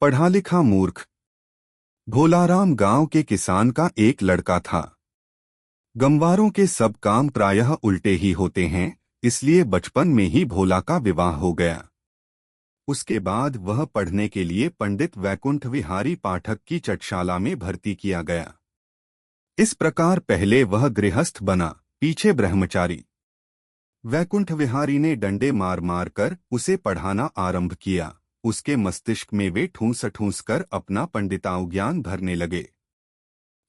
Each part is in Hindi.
पढ़ा लिखा मूर्ख। भोलाराम गांव के किसान का एक लड़का था। गंवारों के सब काम प्रायः उल्टे ही होते हैं, इसलिए बचपन में ही भोला का विवाह हो गया। उसके बाद वह पढ़ने के लिए पंडित वैकुंठ विहारी पाठक की चटशाला में भर्ती किया गया। इस प्रकार पहले वह गृहस्थ बना, पीछे ब्रह्मचारी। वैकुंठ विहारी ने डंडे मार मार कर उसे पढ़ाना आरंभ किया। उसके मस्तिष्क में वे ठूंस ठूंस कर अपना पंडिताऊ ज्ञान भरने लगे।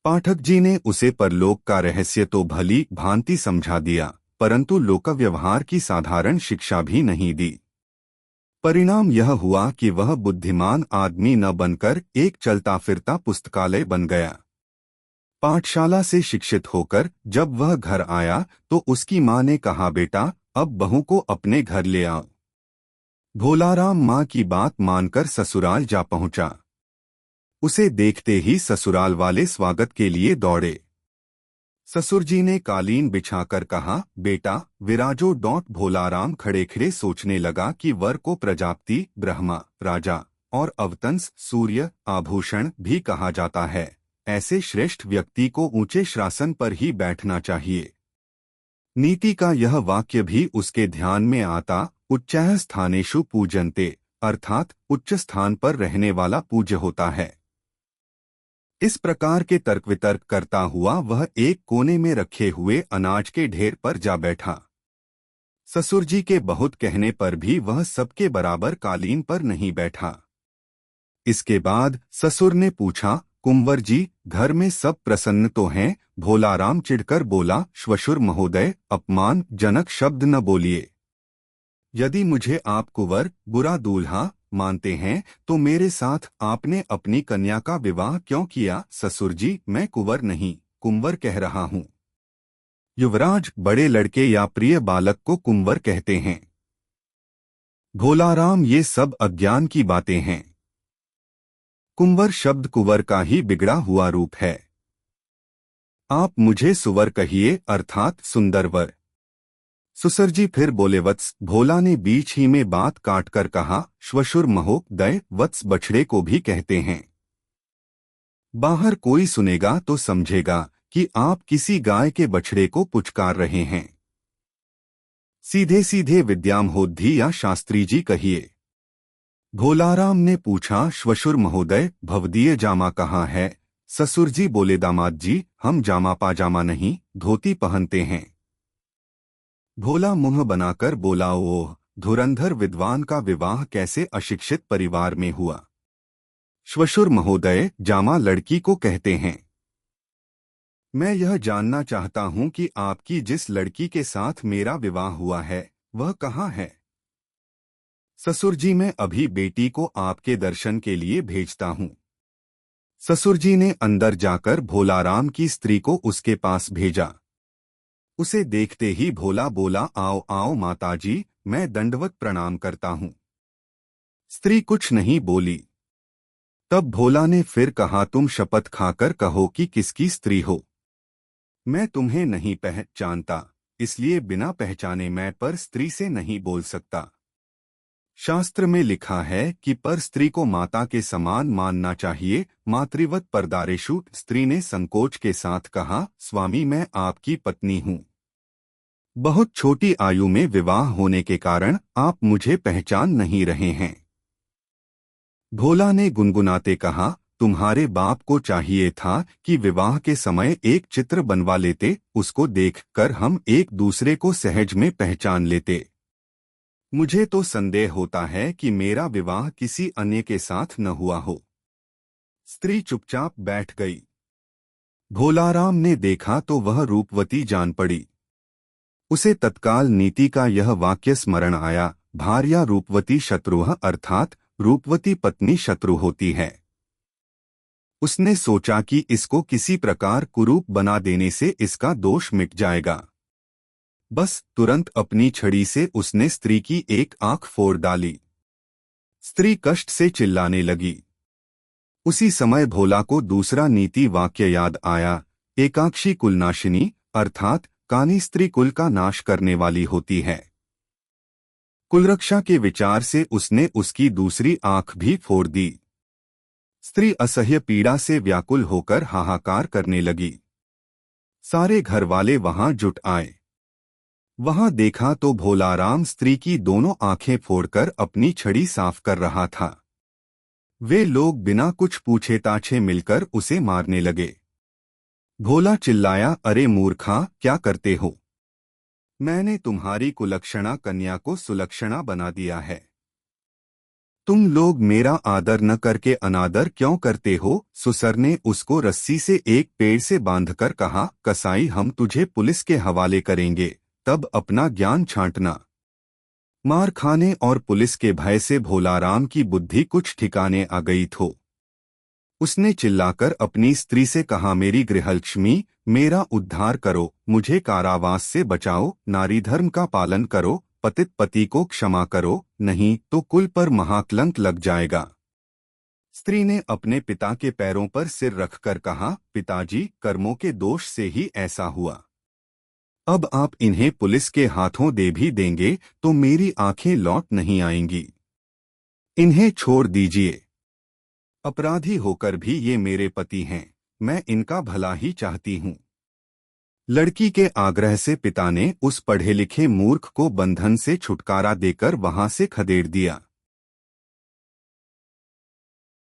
पाठक जी ने उसे परलोक का रहस्य तो भली भांति समझा दिया, परंतु लोक व्यवहार की साधारण शिक्षा भी नहीं दी। परिणाम यह हुआ कि वह बुद्धिमान आदमी न बनकर एक चलता फिरता पुस्तकालय बन गया। पाठशाला से शिक्षित होकर जब वह घर आया तो उसकी माँ ने कहा, बेटा अब बहू को अपने घर ले आओ। भोलाराम माँ की बात मानकर ससुराल जा पहुंचा। उसे देखते ही ससुराल वाले स्वागत के लिए दौड़े। ससुर जी ने कालीन बिछाकर कहा, बेटा विराजो। भोलाराम खड़े खड़े सोचने लगा कि वर को प्रजापति, ब्रह्मा, राजा और अवतंस, सूर्य, आभूषण भी कहा जाता है। ऐसे श्रेष्ठ व्यक्ति को ऊंचे शासन पर ही बैठना चाहिए। नीति का यह वाक्य भी उसके ध्यान में आता, उच्चैः स्थानेषु पूजन्ते, अर्थात उच्च स्थान पर रहने वाला पूज्य होता है। इस प्रकार के तर्क वितर्क करता हुआ वह एक कोने में रखे हुए अनाज के ढेर पर जा बैठा। ससुर जी के बहुत कहने पर भी वह सबके बराबर कालीन पर नहीं बैठा। इसके बाद ससुर ने पूछा, कुंवर जी घर में सब प्रसन्न तो हैं? भोलाराम चिढ़कर बोला, श्वशुर महोदय अपमान जनक शब्द न बोलिए। यदि मुझे आप कुंवर, बुरा दूल्हा मानते हैं तो मेरे साथ आपने अपनी कन्या का विवाह क्यों किया? ससुर जी मैं कुंवर नहीं, कुंवर कह रहा हूँ। युवराज बड़े लड़के या प्रिय बालक को कुंवर कहते हैं। भोलाराम ये सब अज्ञान की बातें हैं। कुंवर शब्द कुंवर का ही बिगड़ा हुआ रूप है। आप मुझे सुवर कहिए, अर्थात सुंदरवर। ससुर जी फिर बोले, वत्स। भोला ने बीच ही में बात काटकर कहा, श्वशुर महोदय वत्स बछड़े को भी कहते हैं। बाहर कोई सुनेगा तो समझेगा कि आप किसी गाय के बछड़े को पुचकार रहे हैं। सीधे सीधे विद्यामहोदधी या शास्त्री जी कहिए। भोलाराम ने पूछा, श्वशुर महोदय भवदीय जामा कहाँ है? ससुर जी बोले, दामाद जी हम जामा पाजामा नहीं, धोती पहनते हैं। भोला मुंह बनाकर बोला, ओह धुरंधर विद्वान का विवाह कैसे अशिक्षित परिवार में हुआ? श्वशुर महोदय जामा लड़की को कहते हैं। मैं यह जानना चाहता हूं कि आपकी जिस लड़की के साथ मेरा विवाह हुआ है वह कहाँ है? ससुर जी मैं अभी बेटी को आपके दर्शन के लिए भेजता हूँ। ससुर जी ने अंदर जाकर भोलाराम की स्त्री को उसके पास भेजा। उसे देखते ही भोला बोला, आओ आओ माताजी, मैं दंडवत प्रणाम करता हूँ। स्त्री कुछ नहीं बोली। तब भोला ने फिर कहा, तुम शपथ खाकर कहो कि किसकी स्त्री हो। मैं तुम्हें नहीं पहचानता, इसलिए बिना पहचाने मैं पर स्त्री से नहीं बोल सकता। शास्त्र में लिखा है कि पर स्त्री को माता के समान मानना चाहिए। मातृवत परदारेषु। स्त्री ने संकोच के साथ कहा, स्वामी मैं आपकी पत्नी हूँ। बहुत छोटी आयु में विवाह होने के कारण आप मुझे पहचान नहीं रहे हैं। भोला ने गुनगुनाते कहा, तुम्हारे बाप को चाहिए था कि विवाह के समय एक चित्र बनवा लेते, उसको देखकर हम एक दूसरे को सहज में पहचान लेते। मुझे तो संदेह होता है कि मेरा विवाह किसी अन्य के साथ न हुआ हो। स्त्री चुपचाप बैठ गई। भोलाराम ने देखा तो वह रूपवती जान पड़ी। उसे तत्काल नीति का यह वाक्य स्मरण आया, भार्या रूपवती शत्रुः, अर्थात रूपवती पत्नी शत्रु होती है। उसने सोचा कि इसको किसी प्रकार कुरूप बना देने से इसका दोष मिट जाएगा। बस तुरंत अपनी छड़ी से उसने स्त्री की एक आंख फोड़ डाली। स्त्री कष्ट से चिल्लाने लगी। उसी समय भोला को दूसरा नीति वाक्य याद आया, एकाक्षी कुलनाशिनी, अर्थात कानी स्त्री कुल का नाश करने वाली होती है। कुलरक्षा के विचार से उसने उसकी दूसरी आंख भी फोड़ दी। स्त्री असह्य पीड़ा से व्याकुल होकर हाहाकार करने लगी। सारे घरवाले वहां जुट आए। वहां देखा तो भोलाराम स्त्री की दोनों आंखें फोड़कर अपनी छड़ी साफ कर रहा था। वे लोग बिना कुछ पूछे ताछे मिलकर उसे मारने लगे। भोला चिल्लाया, अरे मूर्खा, क्या करते हो? मैंने तुम्हारी कुलक्षणा कन्या को सुलक्षणा बना दिया है। तुम लोग मेरा आदर न करके अनादर क्यों करते हो? सुसर ने उसको रस्सी से एक पेड़ से बांधकर कहा, कसाई, हम तुझे पुलिस के हवाले करेंगे, तब अपना ज्ञान छांटना। मार खाने और पुलिस के भय से भोलाराम की बुद्धि कुछ ठिकाने आ गई थो। उसने चिल्लाकर अपनी स्त्री से कहा, मेरी गृहलक्ष्मी, मेरा उद्धार करो, मुझे कारावास से बचाओ, नारी धर्म का पालन करो, पतित पति को क्षमा करो, नहीं तो कुल पर महाकलंक लग जाएगा। स्त्री ने अपने पिता के पैरों पर सिर रखकर कहा, पिताजी, कर्मों के दोष से ही ऐसा हुआ। अब आप इन्हें पुलिस के हाथों दे भी देंगे तो मेरी आंखें लौट नहीं आएंगी। इन्हें छोड़ दीजिए। अपराधी होकर भी ये मेरे पति हैं, मैं इनका भला ही चाहती हूँ। लड़की के आग्रह से पिता ने उस पढ़े लिखे मूर्ख को बंधन से छुटकारा देकर वहां से खदेड़ दिया।